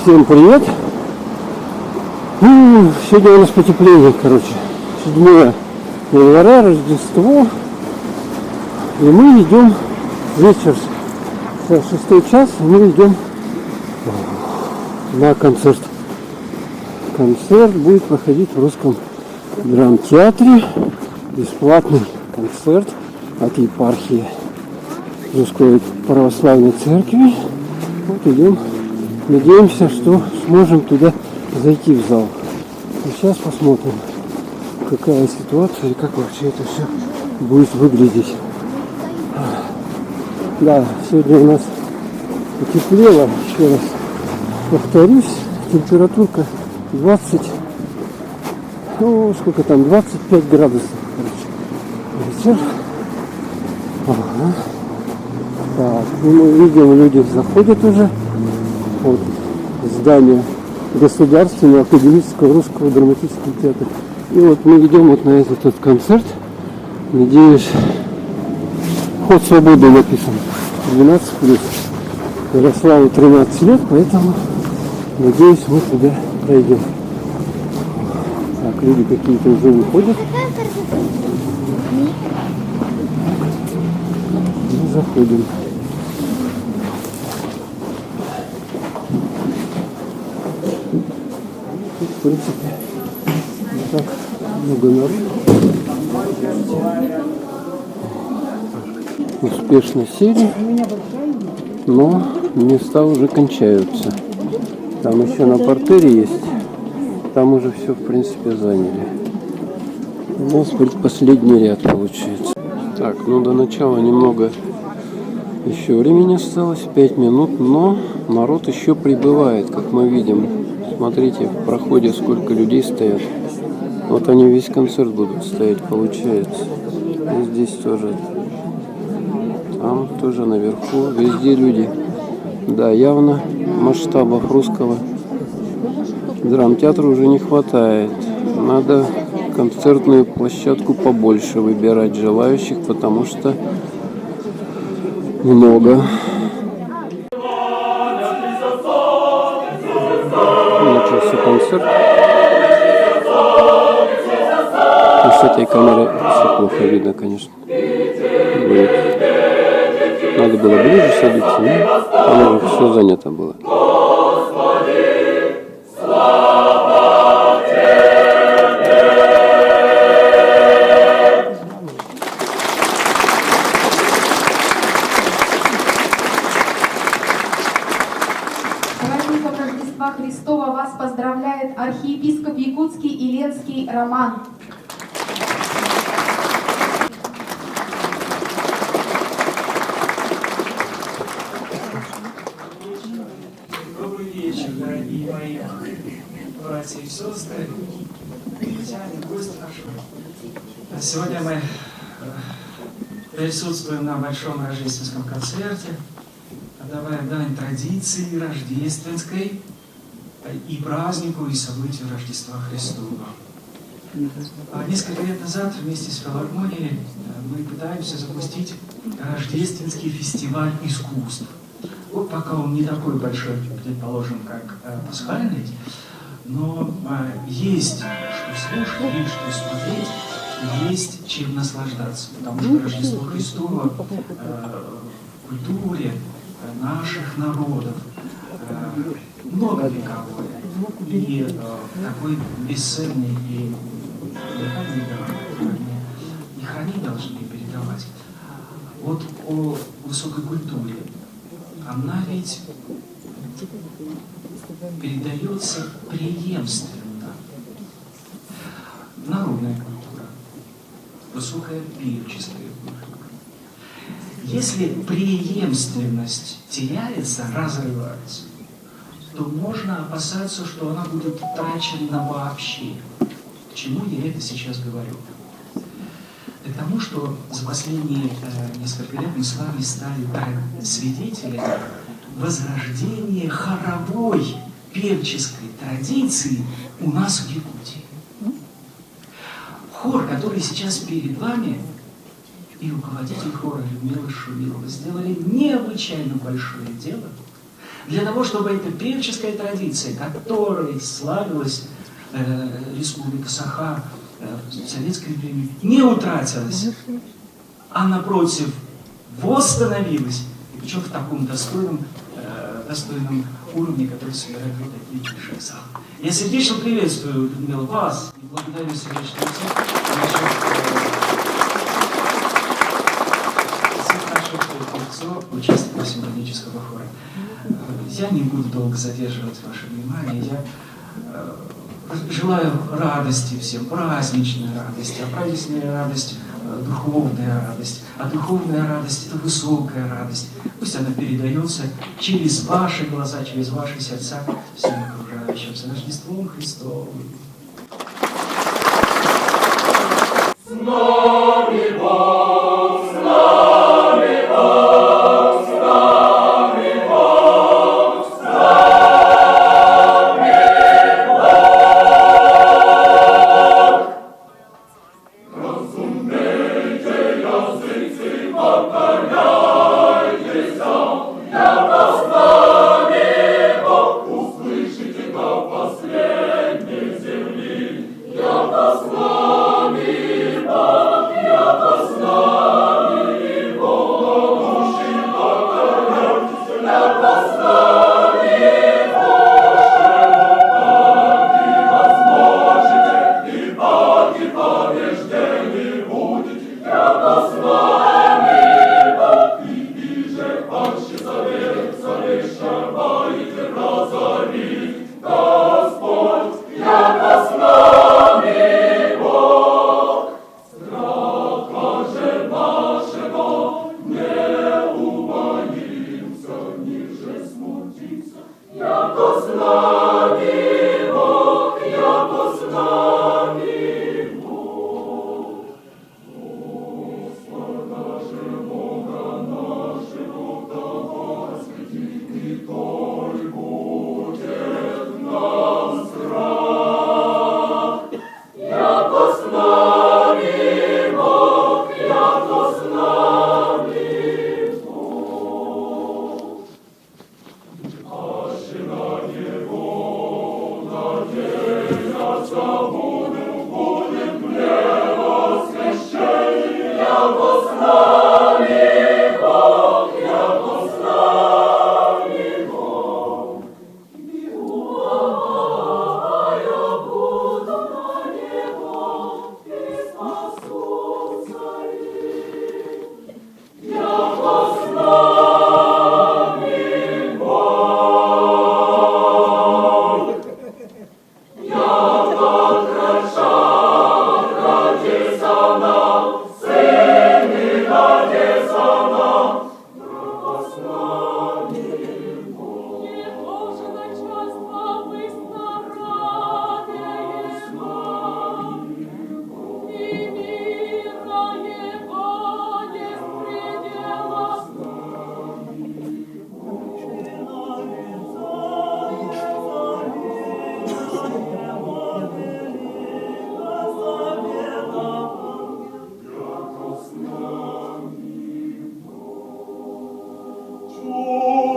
Всем привет! Сегодня у нас потепление, 7 января, Рождество. И мы идем вечер, 6 час, мы идем на концерт. Концерт будет проходить в Русском драмтеатре. Бесплатный концерт от епархии Русской православной церкви. Вот идем. Надеемся, что сможем туда зайти в зал. И сейчас посмотрим, какая ситуация и как вообще это все будет выглядеть. Да, сегодня у нас потеплело, еще раз повторюсь, температурка 25 градусов. Вечер. Ага. Так, мы видим, люди заходят уже. Вот здание Государственного академического русского драматического театра. И вот мы идем вот на этот концерт. Надеюсь, вход свободный написан. 12+. Ярославу 13 лет, поэтому надеюсь, мы туда пройдем. Так, люди какие-то уже выходят. Мы заходим. В принципе, не так много народу. Успешно сели, но места уже кончаются. Там еще на партере есть. Там уже все, в принципе, заняли. У нас предпоследний ряд получается. Так, до начала немного еще времени осталось, 5 минут, но народ еще прибывает, как мы видим. Смотрите, в проходе сколько людей стоят. Вот они весь концерт будут стоять, получается. И здесь тоже. Там тоже наверху. Везде люди. Да, явно масштабов русского драмтеатра уже не хватает. Надо концертную площадку побольше выбирать желающих, потому что много. Начался концерт. И с этой камеры все плохо видно, конечно. Будет. Надо было ближе садиться, но там уже все занято было. Христова вас поздравляет архиепископ Якутский и Ленский Роман. Добрый вечер, дорогие мои братья и сестры, христиане, гости наши. Сегодня мы присутствуем на большом рождественском концерте, отдавая дань традиции рождественской и празднику, и событию Рождества Христова. Несколько лет назад вместе с филармонией мы пытаемся запустить рождественский фестиваль искусств. Вот пока он не такой большой, предположим, как пасхальный, но есть что слушать, есть что смотреть, есть чем наслаждаться. Потому что Рождество Христово в культуре наших народов многовековое и такой бесценный и хранить должны передавать. Вот о высокой культуре. Она ведь передается преемственно. Народная культура, высокая певческая культура. Если преемственность теряется, разрывается, то можно опасаться, что она будет утрачена вообще. К чему я это сейчас говорю? К тому, что за последние несколько лет мы с вами стали свидетелями возрождения хоровой певческой традиции у нас в Якутии. Хор, который сейчас перед вами, и руководитель хора Людмила Шумилова сделали необычайно большое дело для того, чтобы эта певческая традиция, которой славилась Республика Саха в советское время, не утратилась, а напротив, восстановилась, и причем в таком достойном уровне, который собирает вот такие большие залы. Я сердечно приветствую, Людмила, вас и благодарю сердечно всех наших певцов, участников симфонического хора. Я не буду долго задерживать ваше внимание. Я желаю радости всем, праздничной радости, а праздничная радость – духовная радость, а духовная радость – это высокая радость. Пусть она передается через ваши глаза, через ваши сердца всем окружающим. С Рождеством Христовым! С нами Бог, с нами Бог, с нами Бог, с нами Бог. Разумейте, языцы, покоряйтесь, яко с нами Бог, услышите до последней земли, яко с нами Бог, яко с нами Бог, души покоряйтесь, яко с нами Бог, и возможете, и паки побеждены будете, яко с нами Бог, и же паче совершаете разорит Господь, яко с нами Бог. Страха же нашего не убоимся, ниже смутиться, яко с нами Бог, яко с нами Бог. Господа же Бога нашего, того светит, и той будет нам страх. Яко с нами Бог, яко с нами Бог. Аще на Него надеяться будем хлеба священный, яко с нами Бог, яко с нами Бог. И уповая буду на Него, и спасутся им, яко с нами Бог. Яко крача родится нам, сыны родится нам, яко с нами Бог. Не Боже начальство выстарадеешь нам, и мира Его нет предела.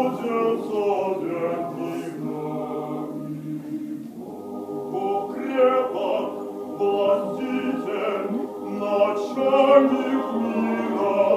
Чудеса древних нами, Бог крепок, властитель, начальник мира.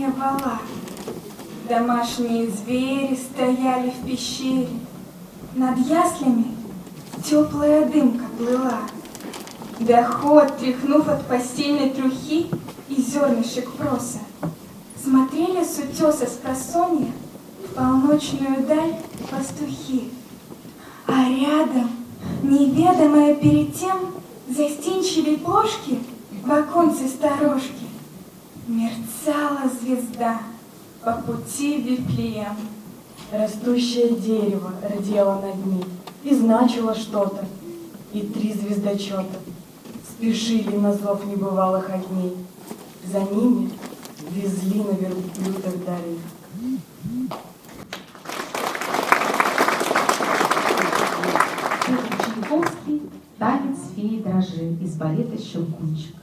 деревня Вала. Домашние звери стояли в пещере. Над яслями теплая дымка плыла. Доход, тряхнув от постельной трухи и зернышек проса, смотрели с утеса спросонья в полночную даль пастухи. А рядом, неведомая перед тем, застенчивой плошки в оконце сторожки мерцала звезда по пути в Вифлеем. Растущее дерево рдело над ней и значило что-то, и 3 звездочета спешили на зов небывалых огней. За ними везли на верблюдах далее. Чайковский «Танец феи дрожи» из балета «Щелкунчик».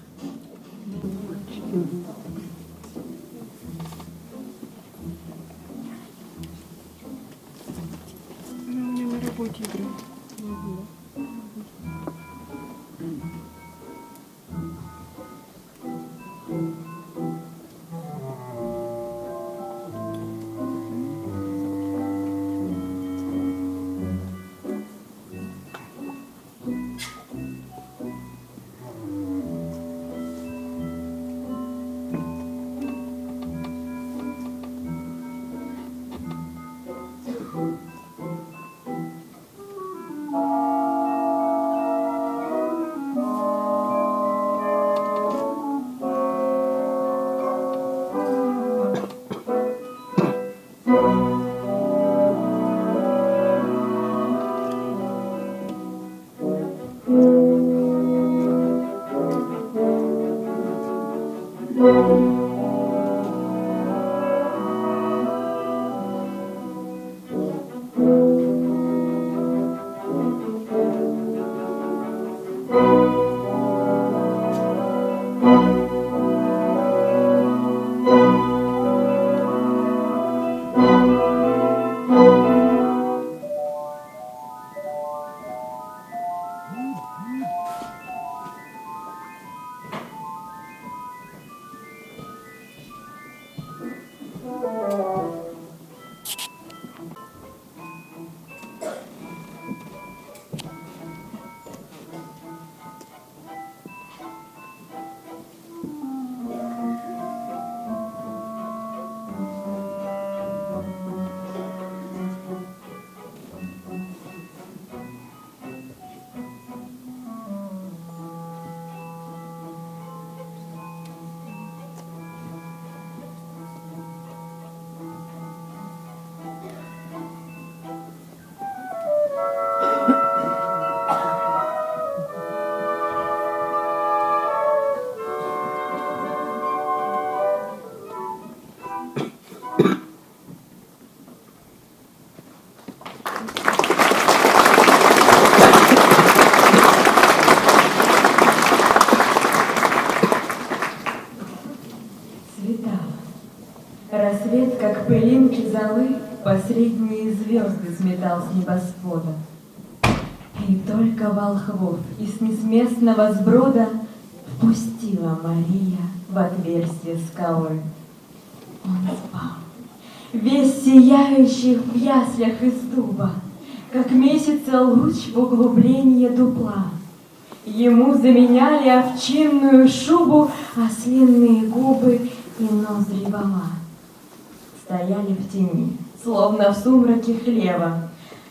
Рассвет, как пылинки золы, последние звезды сметал с небосвода. И только волхвов из несместного сброда впустила Мария в отверстие скалы. Он спал, весь сияющий в яслях из дуба, как месяца луч в углубление дупла. Ему заменяли овчинную шубу, ослиные губы и ноздри вола. Стояли в тени, словно в сумраке хлева,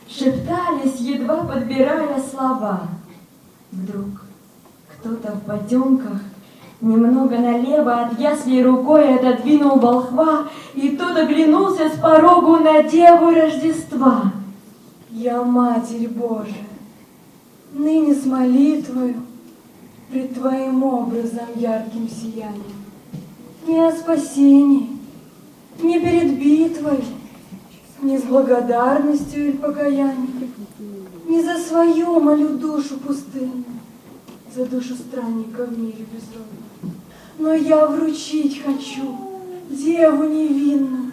шептались, едва подбирая слова. Вдруг кто-то в потемках немного налево от яслей рукой отодвинул волхва, и тот оглянулся с порогу на Деву Рождества. Я, Матерь Божия, ныне с молитвою пред Твоим образом ярким сиянием, не о спасении, не перед битвой, не с благодарностью или покаянием, не за свою молю душу пустынную, за душу странника в мире безродного. Но я вручить хочу Деву невинную,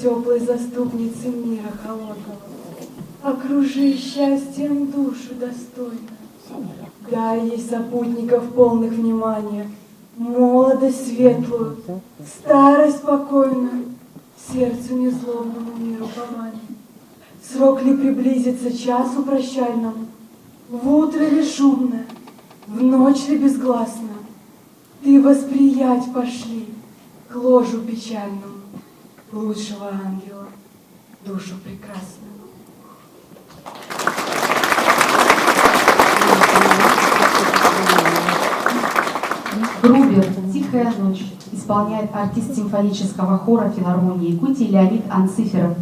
теплой заступнице мира холодного. Окружи счастьем душу достойно, дай ей сопутников полных внимания, молодость светлую, старость спокойную, сердцу незлобному миру помани. Срок ли приблизится часу прощальному, в утро ли шумно, в ночь ли безгласно, ты восприять пошли к ложу печальному лучшего ангела, душу прекрасную. Грубер «Тихая ночь» исполняет артист симфонического хора филармонии Якутии Леонид Анциферов.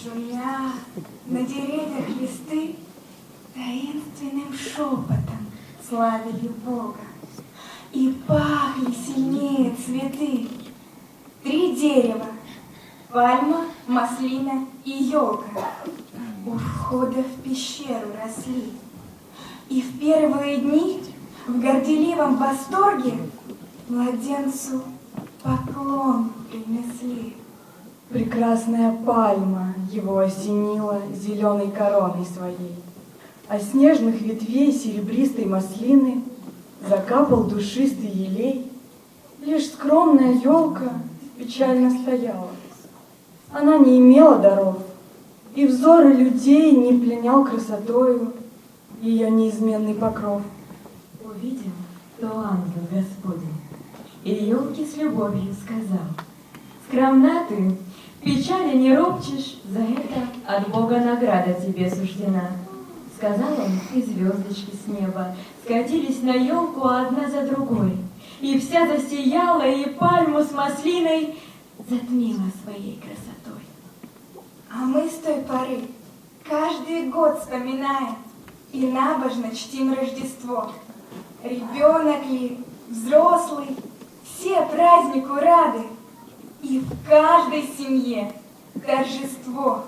Шумя на деревьях листы, таинственным шепотом славили Бога. И пахли сильнее цветы. 3 дерева — пальма, маслина и елка — у входа в пещеру росли. И в первые дни в горделивом восторге младенцу поклон принесли. Прекрасная пальма его осенила зеленой короной своей, а снежных ветвей серебристой маслины закапал душистый елей. Лишь скромная елка печально стояла. Она не имела даров, и взоры людей не пленял красотою ее неизменный покров. Увидел, то ангел Господень, и елке с любовью сказал: скромна ты, печали не ропчешь, за это от Бога награда тебе суждена. Сказал он, и звездочки с неба скатились на елку одна за другой, и вся засияла, и пальму с маслиной затмила своей красотой. А мы с той поры каждый год вспоминаем и набожно чтим Рождество. Ребенок ли, взрослый, все празднику рады, и в каждой семье торжество.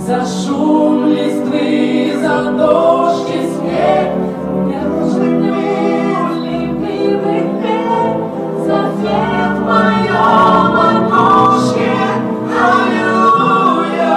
За шум листвы, за дождь и снег, я любимый хлеб, за свет в моем окошке. Аллилуйя!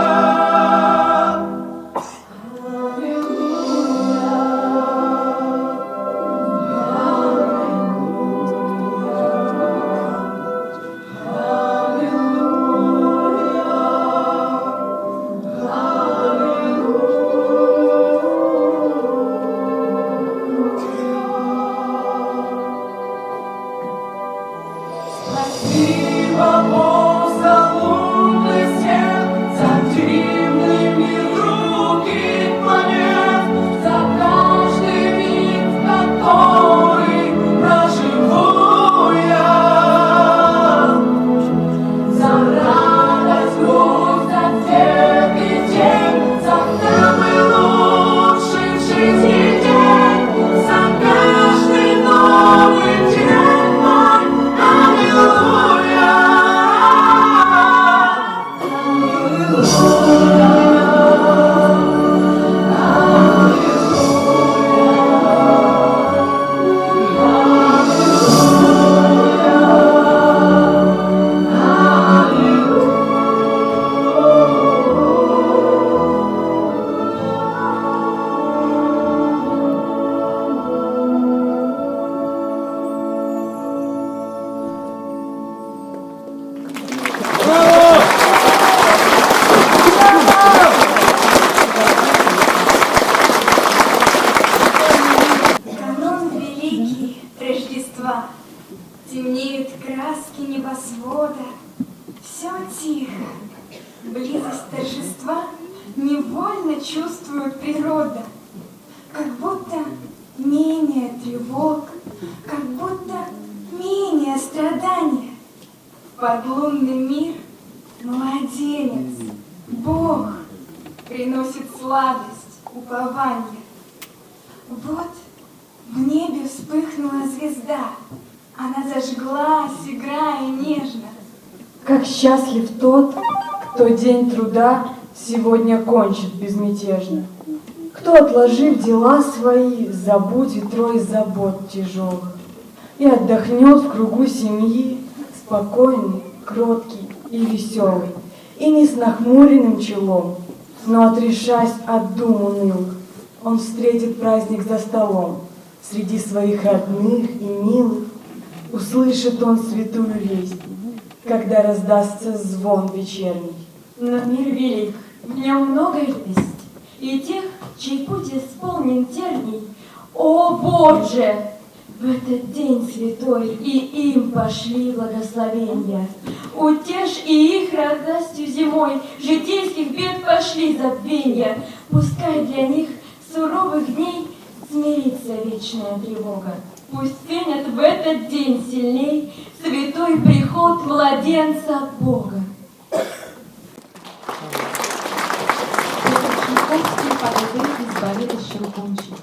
Спасибо, Бог, за лунный свет, за дивный мир других планет, за каждый миг, который проживу я, за радость, грусть, за свет и тень, за самый лучший в жизни день, за каждый новый день мой. Аллилуйя! Канун великий Рождества, темнеют краски небосвода, все тихо, близость торжества невольно чувствует природа, как будто менее тревог, как будто менее страдания. В подлунный мир младенец, Бог, приносит сладость, упование. Вот в небе вспыхнула звезда, она зажглась, играя нежно. Как счастлив тот, кто день труда сегодня кончит безмятежно. Кто, отложив дела свои, забудет трой забот тяжелых и отдохнет в кругу семьи, спокойный, кроткий и веселый, и не с нахмуренным челом, но отрешась от дум унылых, он встретит праздник за столом, среди своих родных и милых. Услышит он святую весть, когда раздастся звон вечерний. Но мир велик, в нем много есть, и тех, чей путь исполнен терний. О Боже! В этот день святой и им пошли благословения. Утешь и их радостью зимой, житейских бед пошли забвенья. Пускай для них суровых дней смирится вечная тревога. Пусть ценят в этот день сильней святой приход младенца Бога. Чайковский «Подобие избавитель Щелкунчик».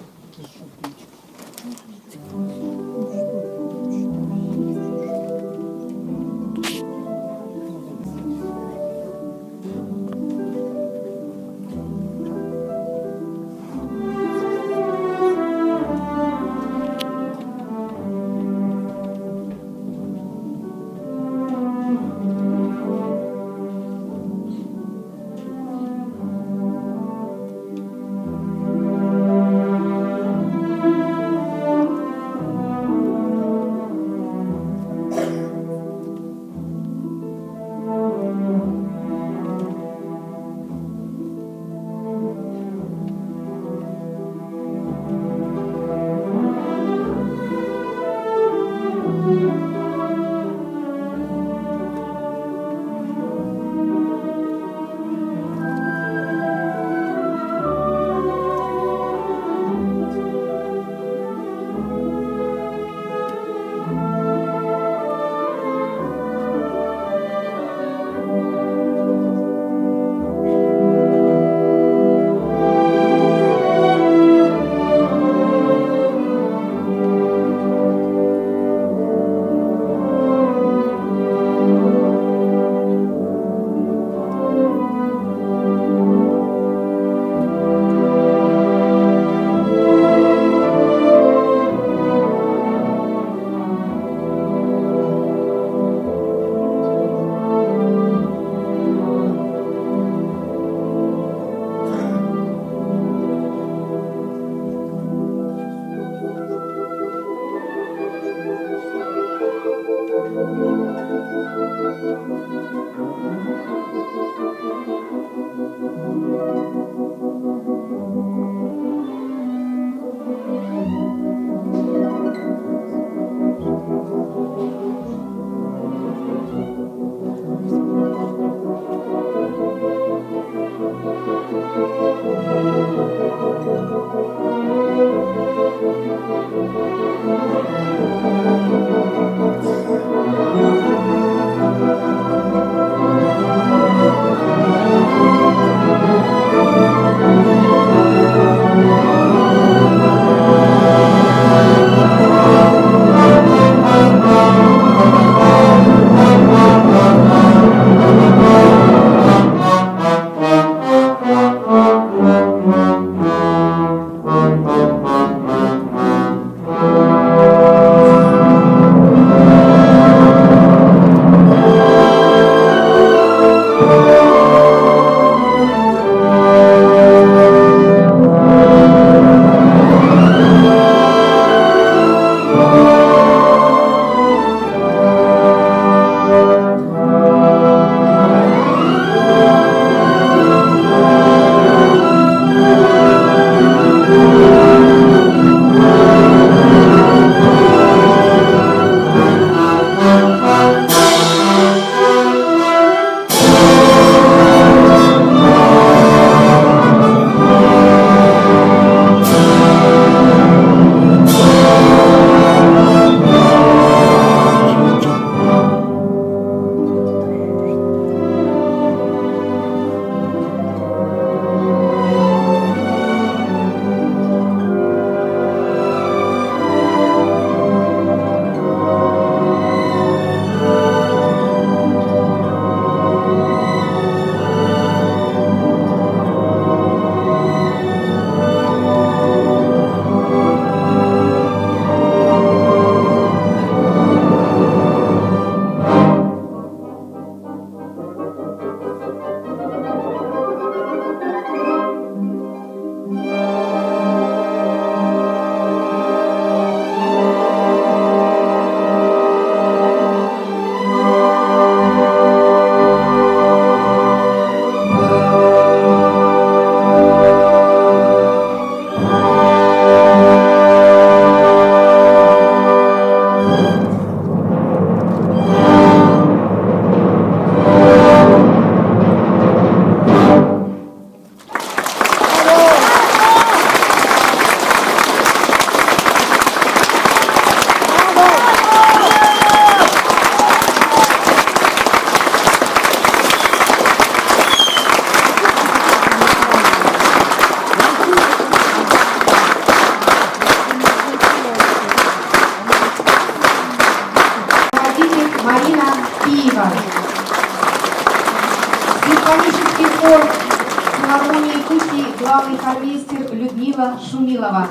филармонии Якутии главный хормейстер Людмила Шумилова.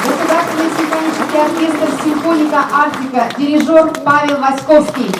Государственный симфонический оркестр «Симфоника Арктика», дирижер Павел Васьковский.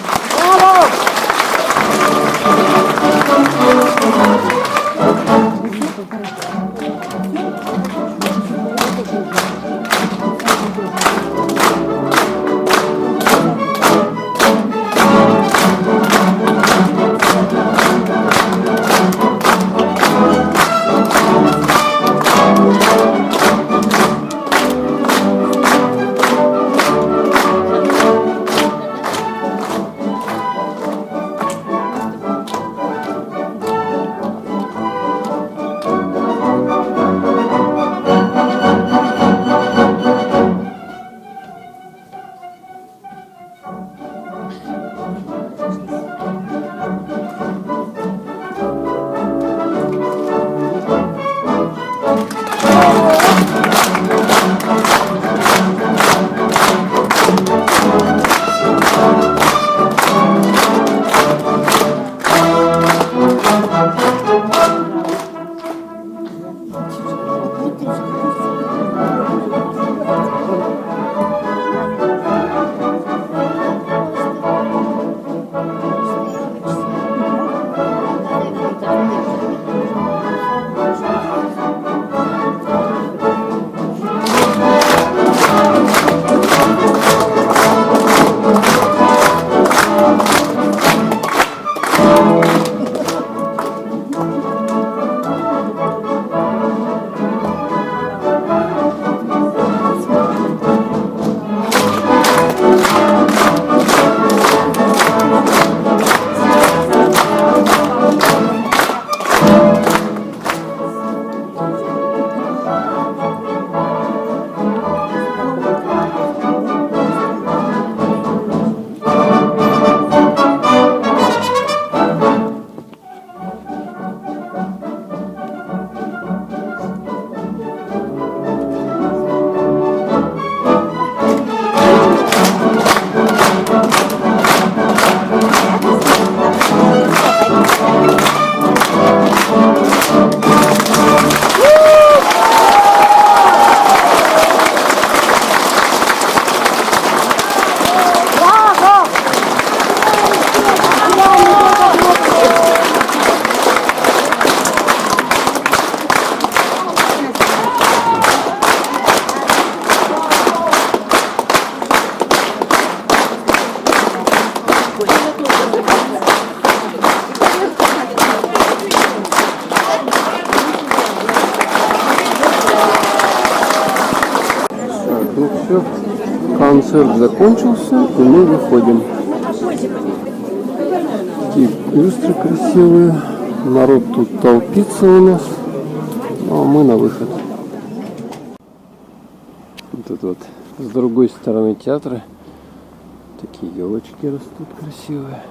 Ну все, концерт закончился, и мы выходим. Такие люстры красивые, народ тут толпится у нас, ну, а мы на выход. Тут вот с другой стороны театра такие елочки растут красивые.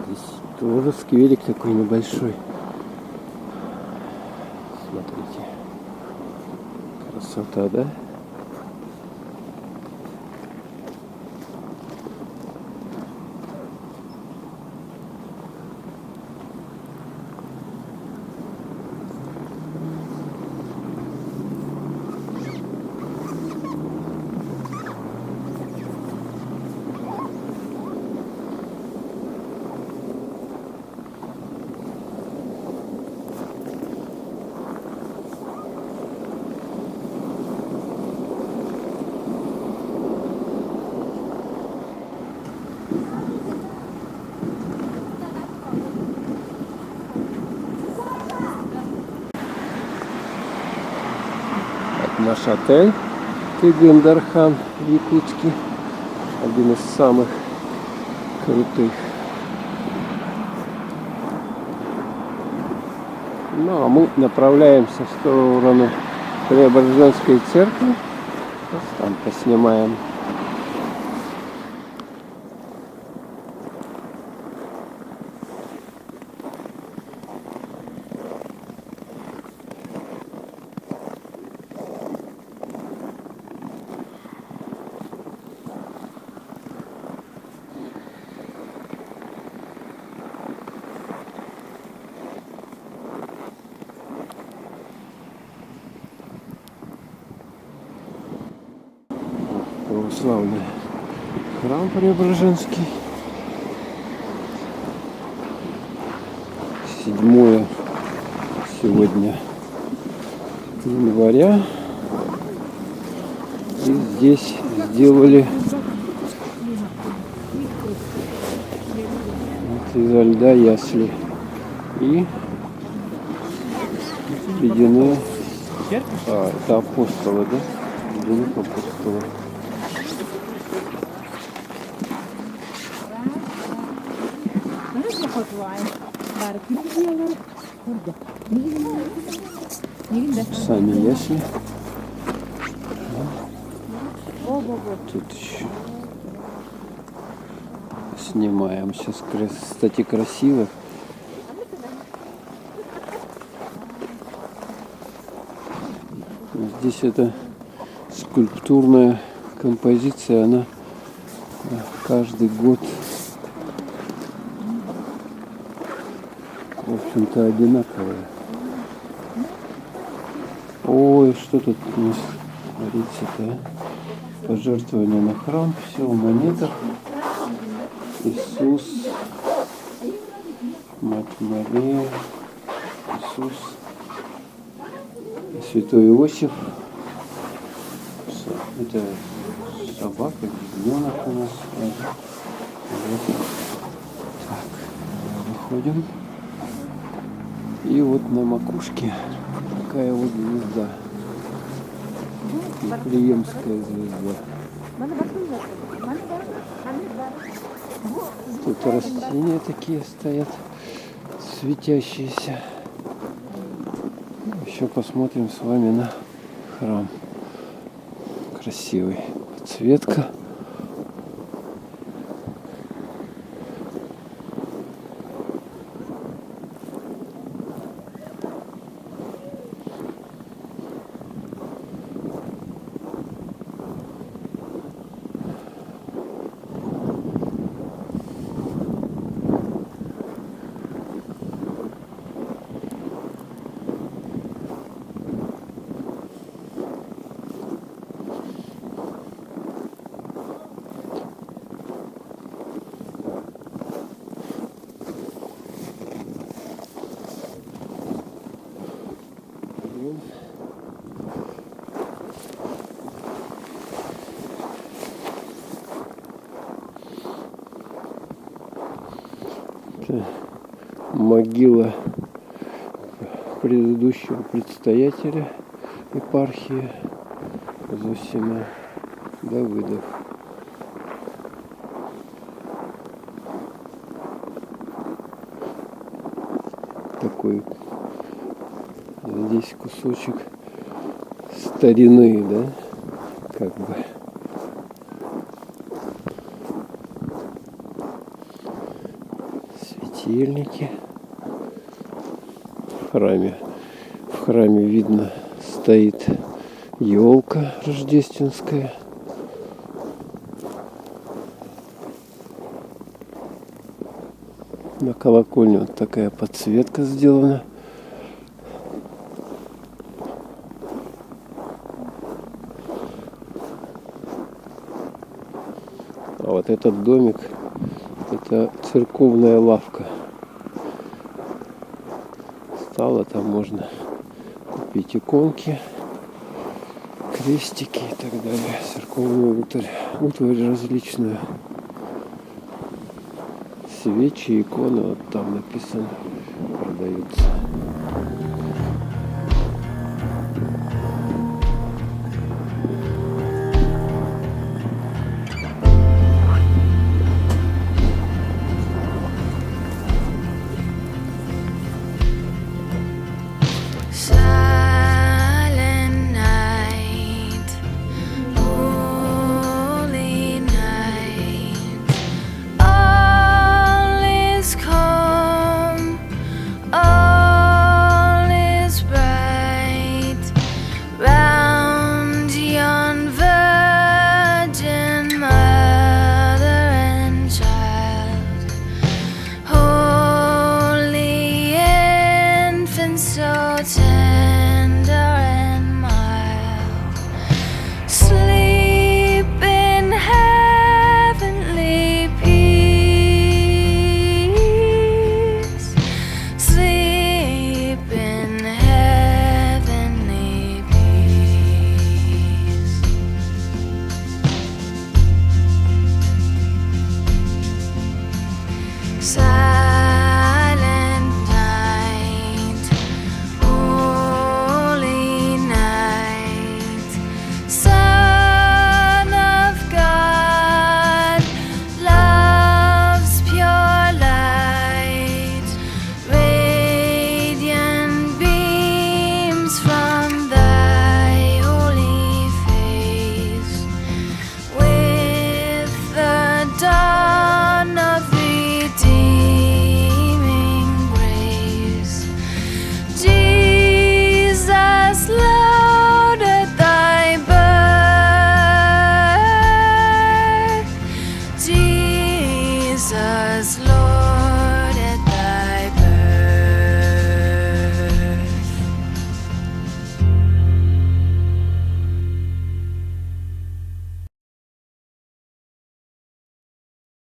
Здесь тоже скверик такой небольшой. Смотрите. Красота, да? Наш отель Тыгын-Дархан в Якутске, один из самых крутых. Ну а мы направляемся в сторону Преображенской церкви. Там поснимаем. православный храм Преображенский. 7 сегодня января. И здесь сделали изо льда ясли. И введены, это апостолы, да? Введены апостолы. Сами ясли. Тут еще снимаем. Сейчас, кстати, красиво. Здесь это скульптурная композиция, она каждый год, в общем-то, одинаковая. Ой, что тут у нас творится-то? Пожертвование на храм, все в монетах. Иисус, Мать Мария, Иисус, Святой Иосиф. Это собака, ягненок у нас. Вот. Так, выходим. И вот на макушке такая вот звезда. Вифлеемская звезда. Тут растения такие стоят, светящиеся. Еще посмотрим с вами на храм. Красивый. Подсветка. Это могила предыдущего предстоятеля епархии Зосима Давыдов. Такой здесь кусочек старины, да, как бы. Светильники в храме. В храме видно стоит елка рождественская. На колокольне вот такая подсветка сделана. А вот этот домик, это церковная лавка. Стало, там можно купить иконки, крестики и так далее. Церковную утварь различную. Свечи, иконы, вот там написано, продаются.